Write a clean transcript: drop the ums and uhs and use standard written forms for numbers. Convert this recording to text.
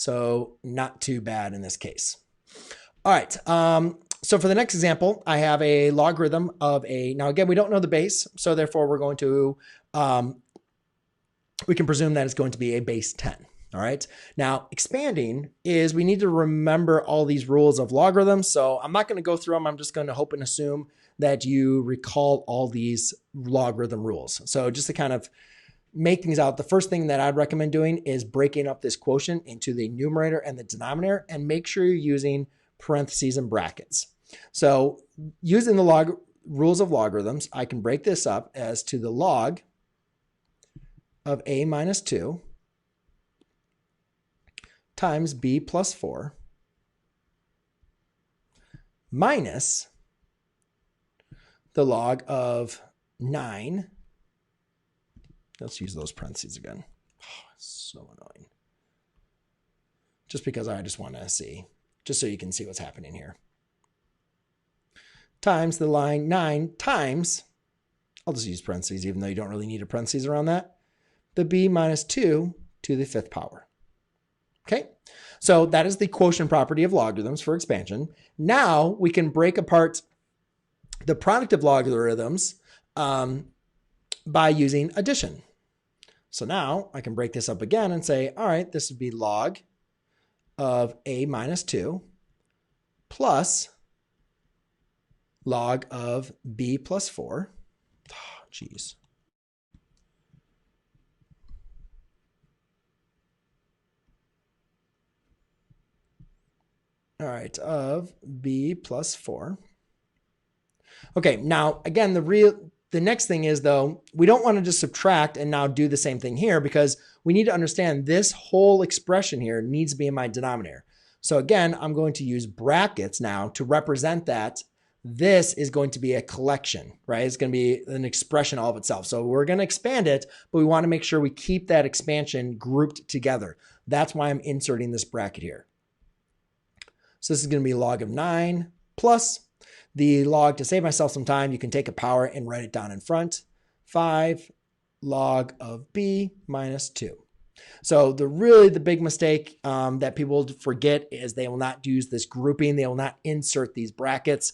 So not too bad in this case. All right. So for the next example, I have a logarithm of now again, we don't know the base. So therefore we're going to, we can presume that it's going to be a base 10. All right. Now expanding is we need to remember all these rules of logarithms. So I'm not going to go through them. I'm just going to hope and assume that you recall all these logarithm rules. So just to kind of make things out, the first thing that I'd recommend doing is breaking up this quotient into the numerator and the denominator, and make sure you're using parentheses and brackets. So using the rules of logarithms, I can break this up as to the log of a minus 2 times b plus 4 minus the log of 9. Let's use those parentheses again. Oh, it's so annoying. Just because I just want to see, just so you can see what's happening here. Times the line 9 times, I'll just use parentheses even though you don't really need a parentheses around that, the b minus 2 to the 5th power. Okay, so that is the quotient property of logarithms for expansion. Now we can break apart the product of logarithms by using addition. So now I can break this up again and say, all right, this would be log of a minus 2 plus log of b plus 4. Oh, geez. All right, of b plus 4. Okay, now again, the next thing is though, we don't want to just subtract and now do the same thing here, because we need to understand this whole expression here needs to be in my denominator. So again, I'm going to use brackets now to represent that this is going to be a collection, right? It's going to be an expression all of itself. So we're going to expand it, but we want to make sure we keep that expansion grouped together. That's why I'm inserting this bracket here. So this is going to be log of 9 plus the log. To save myself some time, you can take a power and write it down in front. 5 log of b minus 2. So the big mistake that people forget is they will not use this grouping. They will not insert these brackets.